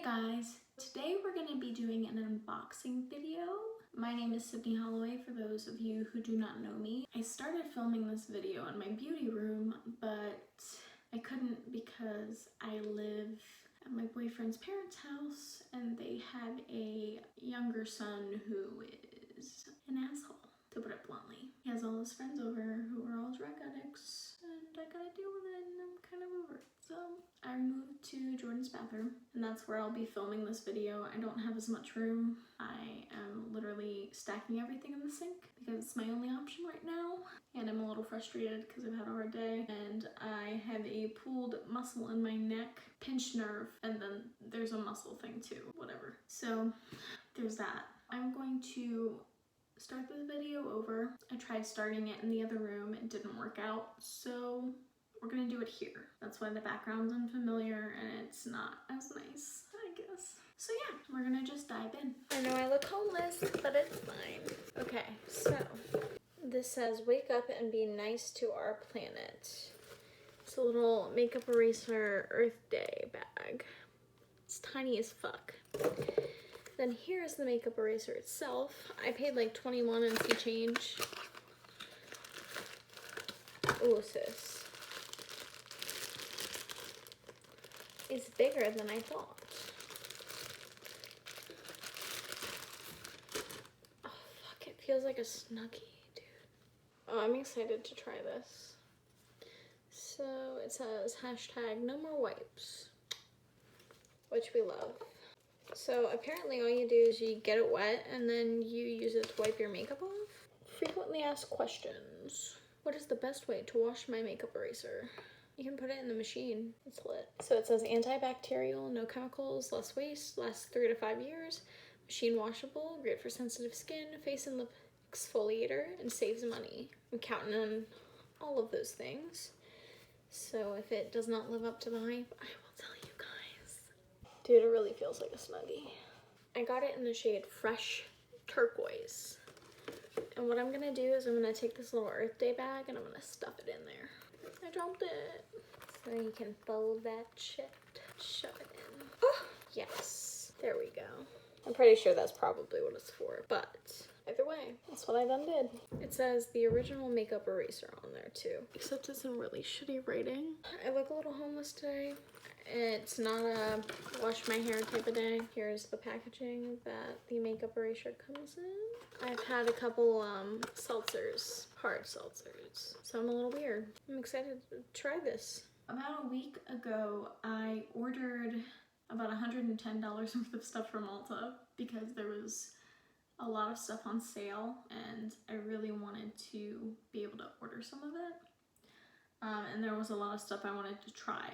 guys, today we're going to be doing an unboxing video. My name is Sydney Holloway for those of you who do not know me. I started filming this video in my beauty room, but I couldn't because I live at my boyfriend's parents' house and they have a younger son who is an asshole, to put it bluntly. He has all his friends over who are all drug addicts and I gotta deal with it and I'm kind of over it. So I moved to Jordan's bathroom and that's where I'll be filming this video. I don't have as much room. I am literally stacking everything in the sink because it's my only option right now. And I'm a little frustrated because I've had a hard day and I have a pulled muscle in my neck, pinched nerve, and then there's a muscle thing too, whatever. So there's that. I'm going to start this video over. I tried starting it in the other room, it didn't work out, so we're gonna do it here. That's why the background's unfamiliar and it's not as nice, I guess. So yeah, we're gonna just dive in. I know I look homeless, but it's fine. Okay, so this says, wake up and be nice to our planet. It's a little makeup eraser Earth Day bag. It's tiny as fuck. Then here's the makeup eraser itself. I paid like 21 and some change. Ooh, sis. It's bigger than I thought. Oh fuck, it feels like a Snuggie, dude. Oh, I'm excited to try this. So it says hashtag no more wipes, which we love. So apparently all you do is you get it wet and then you use it to wipe your makeup off. Frequently asked questions. What is the best way to wash my makeup eraser? You can put it in the machine. It's lit. So it says antibacterial, no chemicals, less waste, lasts 3 to 5 years, machine washable, great for sensitive skin, face and lip exfoliator, and saves money. I'm counting on all of those things. So if it does not live up to the hype, I will tell you guys. Dude, it really feels like a Snuggie. I got it in the shade Fresh Turquoise. And what I'm gonna do is I'm gonna take this little Earth Day bag and I'm gonna stuff it in there. I dropped it. So you can fold that shit, shove it in. Oh, yes, there we go. I'm pretty sure that's probably what it's for, but either way, that's what I done did. It says the original makeup eraser on there too, except it's in really shitty writing. I look a little homeless today. It's not a wash my hair type of day. Here's the packaging that the makeup eraser comes in. I've had a couple seltzers, hard seltzers, so I'm a little weird. I'm excited to try this. About a week ago, I ordered about $110 worth of stuff from Ulta because there was a lot of stuff on sale and I really wanted to be able to order some of it. And there was a lot of stuff I wanted to try.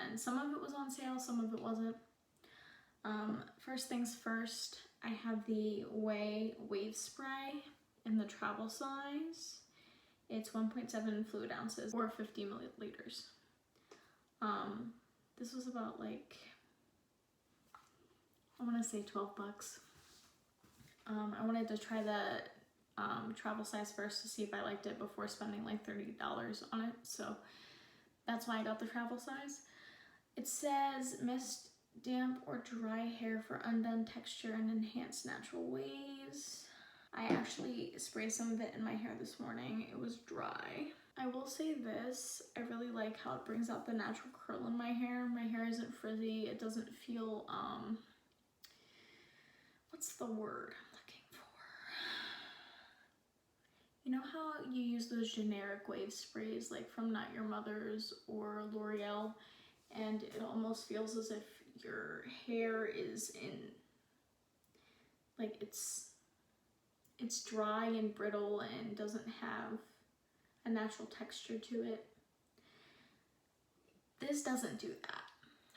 And some of it was on sale, some of it wasn't. First things first, I have the Wave spray in the travel size. It's 1.7 fluid ounces or 50 milliliters. This was about like, I want to say 12 bucks. I wanted to try the travel size first to see if I liked it before spending like $30 on it. So that's why I got the travel size. It says mist, damp, or dry hair for undone texture and enhanced natural waves. I actually sprayed some of it in my hair this morning. It was dry. I will say this, I really like how it brings out the natural curl in my hair. My hair isn't frizzy. It doesn't feel, what's the word I'm looking for? You know how you use those generic wave sprays like from Not Your Mother's or L'Oreal? And it almost feels as if your hair is in, like it's dry and brittle and doesn't have a natural texture to it. This doesn't do that,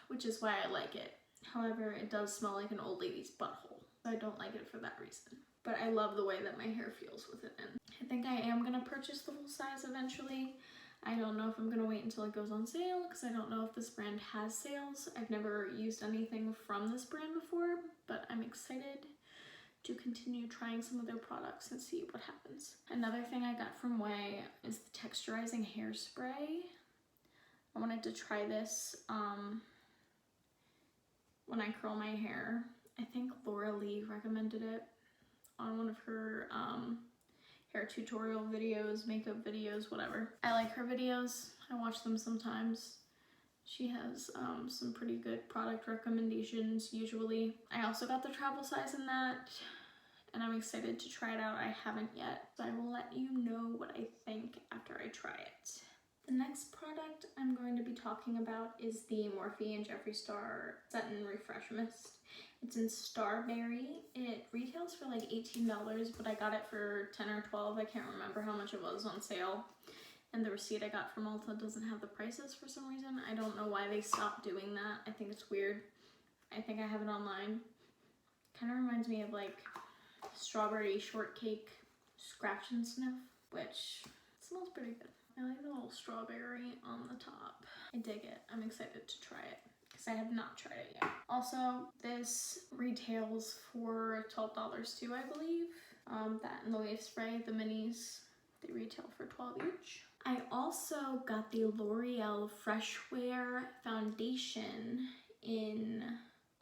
which is why I like it. However, it does smell like an old lady's butthole. So I don't like it for that reason. But I love the way that my hair feels with it in. I think I am gonna purchase the full size eventually. I don't know if I'm gonna wait until it goes on sale because I don't know if this brand has sales. I've never used anything from this brand before, but I'm excited to continue trying some of their products and see what happens. Another thing I got from Way is the Texturizing Hairspray. I wanted to try this when I curl my hair. I think Laura Lee recommended it on one of her hair tutorial videos, makeup videos, whatever. I like her videos. I watch them sometimes. She has some pretty good product recommendations usually. I also got the travel size in that, and I'm excited to try it out. I haven't yet, so I will let you know what I think after I try it. The next product I'm going to be talking about is the Morphe and Jeffree Star Set and Refresh Mist. It's in Starberry. It retails for like $18, but I got it for 10 or 12. I can't remember how much it was on sale. And the receipt I got from Ulta doesn't have the prices for some reason. I don't know why they stopped doing that. I think it's weird. I think I have it online. Kind of reminds me of like strawberry shortcake scratch and sniff, which smells pretty good. I like the little strawberry on the top. I dig it. I'm excited to try it because I have not tried it yet. Also, this retails for $12 too, I believe. That and the wave spray, the minis, they retail for $12 each. I also got the L'Oreal Fresh Wear foundation in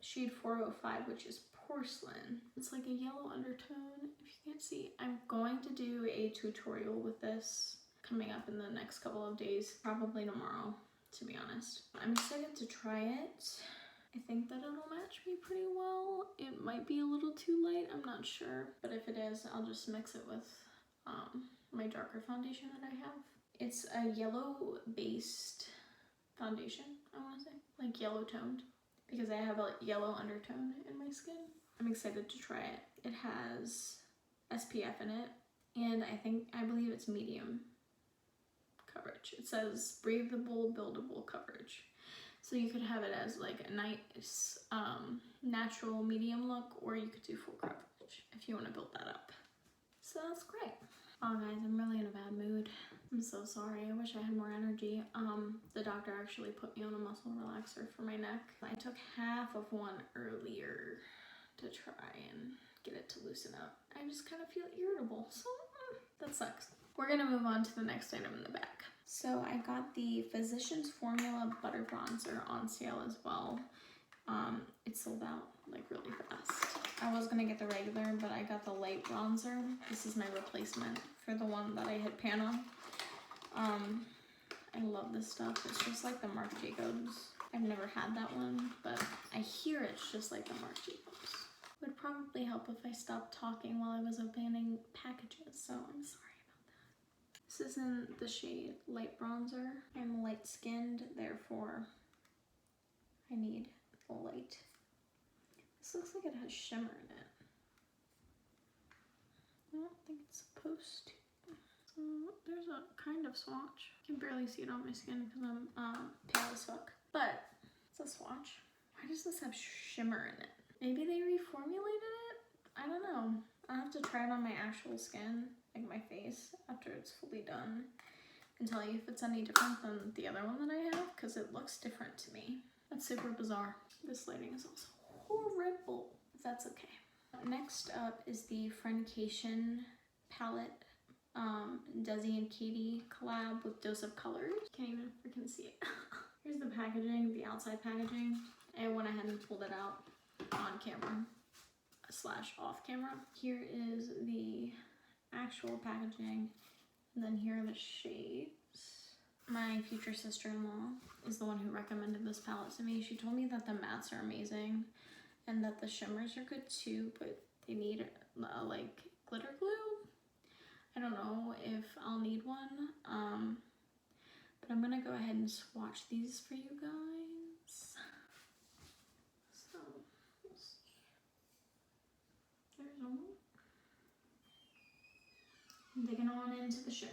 shade 405, which is porcelain. It's like a yellow undertone, if you can't see. I'm going to do a tutorial with this coming up in the next couple of days, probably tomorrow, to be honest. I'm excited to try it. I think that it'll match me pretty well. It might be a little too light, I'm not sure. But if it is, I'll just mix it with my darker foundation that I have. It's a yellow based foundation, I want to say. Like yellow toned, because I have a yellow undertone in my skin. I'm excited to try it. It has SPF in it, and I believe it's medium coverage. It says breathable, buildable coverage. So you could have it as like a nice natural medium look, or you could do full coverage if you want to build that up. So that's great. Oh guys, I'm really in a bad mood. I'm so sorry. I wish I had more energy. The doctor actually put me on a muscle relaxer for my neck. I took half of one earlier to try and get it to loosen up. I just kind of feel irritable, so that sucks. We're gonna move on to the next item in the bag. So I got the Physicians Formula Butter Bronzer on sale as well. It sold out like really fast. I was gonna get the regular, but I got the light bronzer. This is my replacement for the one that I hit pan on. I love this stuff. It's just like the Marc Jacobs. I've never had that one, but I hear it's just like the Marc Jacobs. Would probably help if I stopped talking while I was opening packages, so I'm sorry about that. This is in the shade Light Bronzer. I'm light skinned, therefore I need the light. This looks like it has shimmer in it. I don't think it's supposed to. So there's a kind of swatch. I can barely see it on my skin because I'm pale as fuck. But it's a swatch. Why does this have shimmer in it? Maybe they reformulated it? I don't know. I'll have to try it on my actual skin, like my face, after it's fully done, and tell you if it's any different than the other one that I have, because it looks different to me. That's super bizarre. This lighting is also horrible. That's okay. Next up is the Predication Palette Desi and Katie collab with Dose of Colors. Can't even freaking see it. Here's the packaging, the outside packaging. I went ahead and pulled it out on camera / off camera. Here is the actual packaging, and then here are the shades. My future sister-in-law is the one who recommended this palette to me. She told me that the mattes are amazing and that the shimmers are good too, but they need like glitter glue. I don't know if I'll need one, but I'm gonna go ahead and swatch these for you guys. So, we'll see. There's one. I'm digging on into the shimmers.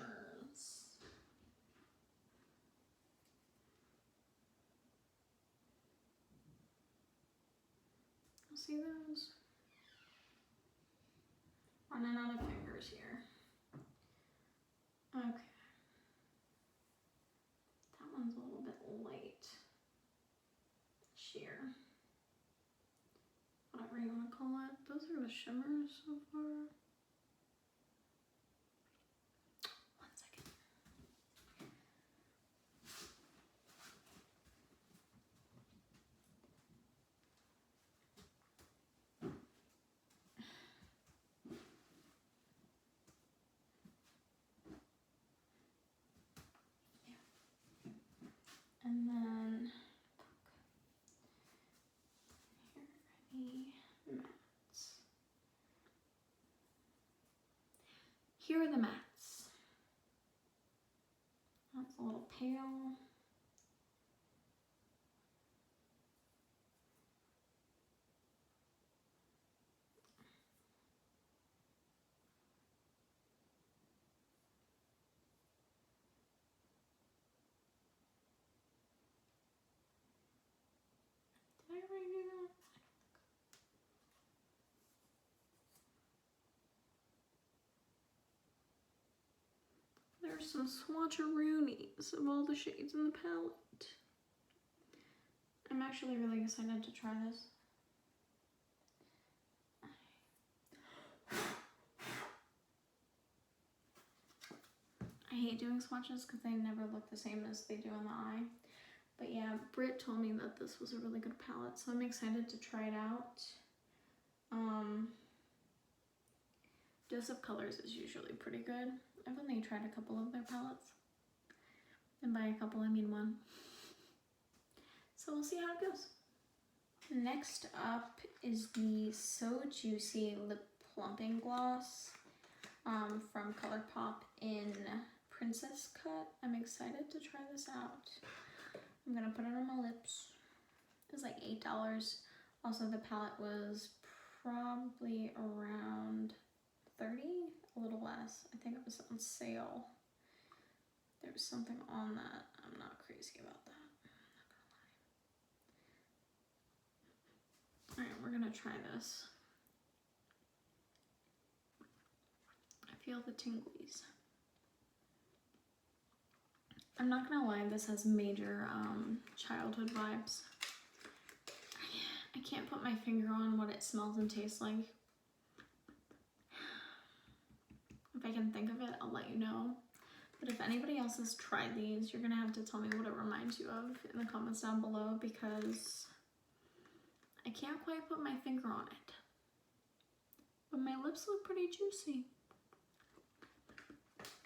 I'll see those. Running out of fingers here. Okay. That one's a little bit light. Sheer. Whatever you want to call it. Those are the shimmers so far. One second. Here are the mattes. That's a little pale. Did I already do that? There's some swatcheroonies of all the shades in the palette. I'm actually really excited to try this. I hate doing swatches because they never look the same as they do in the eye. But yeah, Britt told me that this was a really good palette, so I'm excited to try it out. Adhesive Colors is usually pretty good. I've only tried a couple of their palettes. And by a couple, I mean one. So we'll see how it goes. Next up is the So Juicy Lip Plumping Gloss from ColourPop in Princess Cut. I'm excited to try this out. I'm gonna put it on my lips. It was like $8. Also, the palette was probably around 30, a little less. I think it was on sale. There was something on that. I'm not crazy about that. I'm not gonna lie. Alright, we're gonna try this. I feel the tinglies. I'm not gonna lie, this has major childhood vibes. I can't put my finger on what it smells and tastes like. If I can think of it, I'll let you know. But if anybody else has tried these, you're gonna have to tell me what it reminds you of in the comments down below, because I can't quite put my finger on it. But my lips look pretty juicy.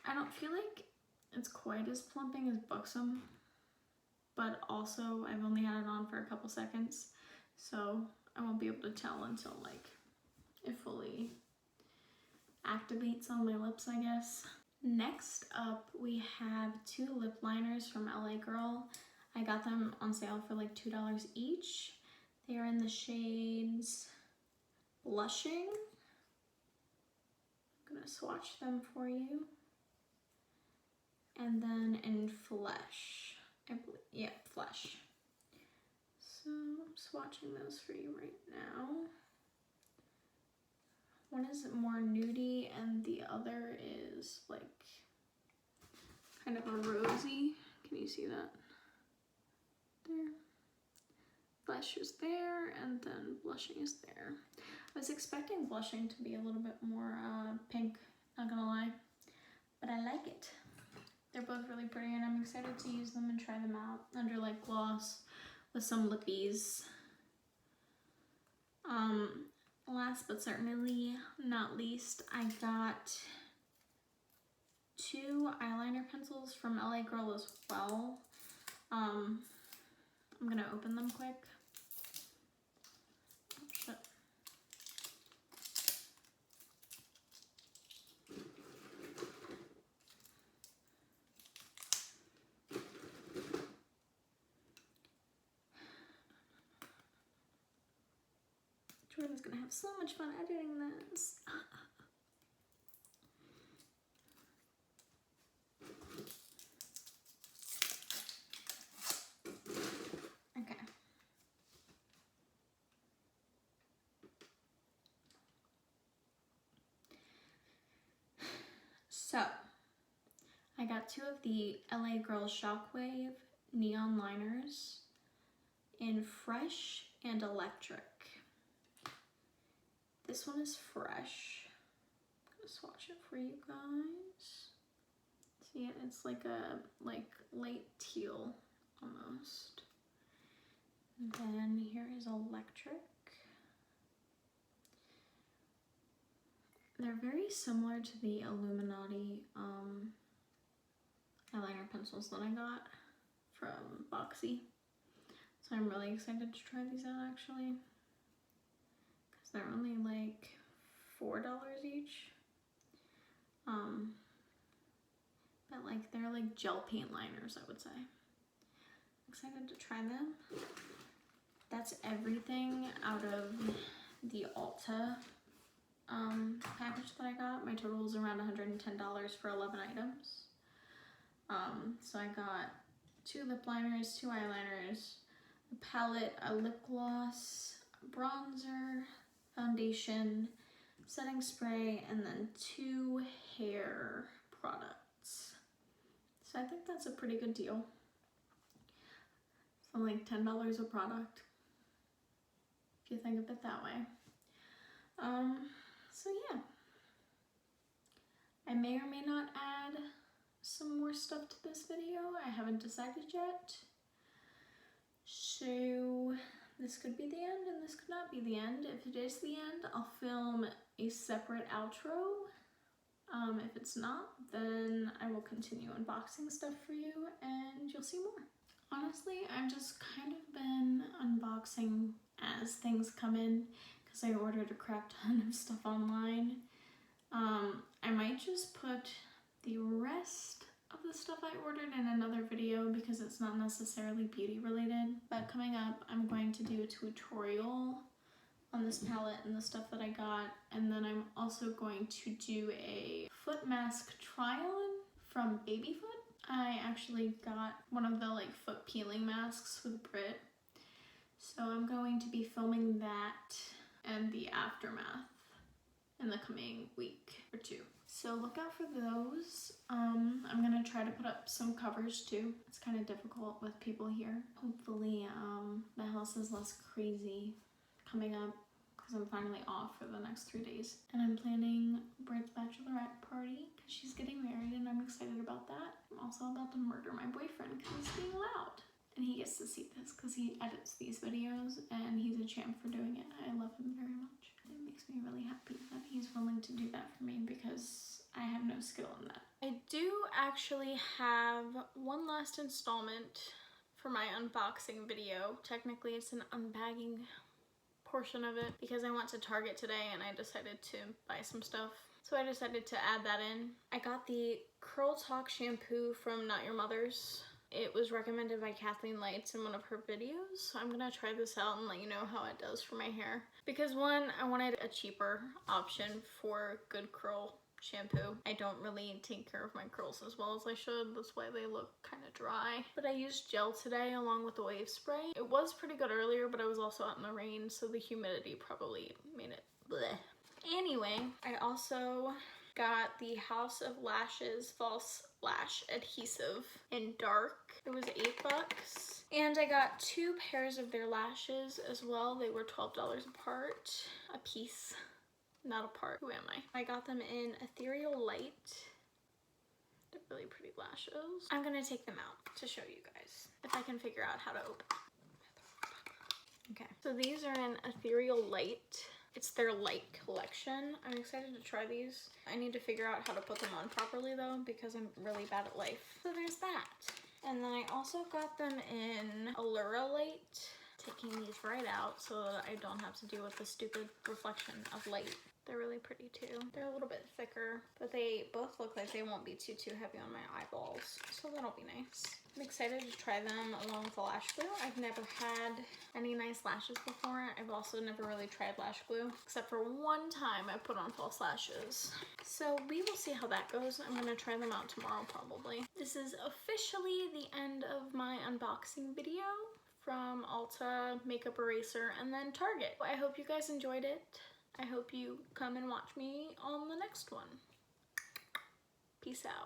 I don't feel like it's quite as plumping as Buxom, but also I've only had it on for a couple seconds, so I won't be able to tell until like it fully activates on my lips, I guess. Next up, we have two lip liners from LA Girl. I got them on sale for like $2 each. They are in the shades Blushing. I'm gonna swatch them for you. And then in Flesh. I believe, yeah, Flesh. So I'm swatching those for you right now. One is more nudie and the other is like kind of a rosy. Can you see that? There. Flesh is there and then Blushing is there. I was expecting Blushing to be a little bit more pink, not gonna lie, but I like it. They're both really pretty and I'm excited to use them and try them out under like gloss with some lippies. Last but certainly not least, I got two eyeliner pencils from LA Girl as well. I'm gonna open them quick. Oh, shit. Jordan's gonna have so much fun editing this. Okay. So, I got two of the LA Girl Shockwave neon liners in Fresh and Electric. This one is Fresh. I'm gonna swatch it for you guys. See it? It's like a late teal almost. And then here is Electric. They're very similar to the Illuminati eyeliner pencils that I got from Boxy. So I'm really excited to try these out actually. They're only like $4 each. But like they're like gel paint liners, I would say. Excited to try them. That's everything out of the Ulta package that I got. My total was around $110 for 11 items. So I got 2 lip liners, 2 eyeliners, a palette, a lip gloss, a bronzer, foundation, setting spray, and then 2 hair products. So I think that's a pretty good deal. So like $10 a product, if you think of it that way. So yeah, I may or may not add some more stuff to this video. I haven't decided yet. So this could be the end and this could not be the end. If it is the end, I'll film a separate outro. If it's not, then I will continue unboxing stuff for you and you'll see more. Honestly, I've just kind of been unboxing as things come in because I ordered a crap ton of stuff online. I might just put the rest of the stuff I ordered in another video because it's not necessarily beauty related. But coming up, I'm going to do a tutorial on this palette and the stuff that I got, and then I'm also going to do a foot mask try-on from Babyfoot. I actually got one of the like foot peeling masks with Brit, so I'm going to be filming that and the aftermath in the coming week or 2. So look out for those. I'm gonna try to put up some covers too. It's kind of difficult with people here. Hopefully the house is less crazy coming up because I'm finally off for the next 3 days. And I'm planning Brit's bachelorette party because she's getting married and I'm excited about that. I'm also about to murder my boyfriend because he's being loud. And he gets to see this because he edits these videos and he's a champ for doing it. I love him very much. It makes me really happy that he's willing to do that for me because I have no skill in that. I do actually have one last installment for my unboxing video. Technically it's an unbagging portion of it because I went to Target today and I decided to buy some stuff. So I decided to add that in. I got the Curl Talk shampoo from Not Your Mother's. It was recommended by Kathleen Lights in one of her videos, so I'm gonna try this out and let you know how it does for my hair. Because one, I wanted a cheaper option for good curl shampoo. I don't really take care of my curls as well as I should, that's why they look kind of dry. But I used gel today along with the wave spray. It was pretty good earlier, but I was also out in the rain, so the humidity probably made it bleh. Anyway, I also got the House of Lashes False Lash Adhesive in dark. It was $8. And I got 2 pairs of their lashes as well. They were $12 apart, a piece, not apart. Who am I? I got them in Ethereal Light. They're really pretty lashes. I'm gonna take them out to show you guys if I can figure out how to open. Okay, so these are in Ethereal Light. It's their light collection. I'm excited to try these. I need to figure out how to put them on properly though because I'm really bad at life. So there's that. And then I also got them in Allura Light. Taking these right out so that I don't have to deal with the stupid reflection of light. They're really pretty too. They're a little bit thicker, but they both look like they won't be too heavy on my eyeballs. So that'll be nice. I'm excited to try them along with the lash glue. I've never had any nice lashes before. I've also never really tried lash glue, except for one time I put on false lashes. So we will see how that goes. I'm gonna try them out tomorrow probably. This is officially the end of my unboxing video from Ulta, Makeup Eraser, and then Target. I hope you guys enjoyed it. I hope you come and watch me on the next one. Peace out.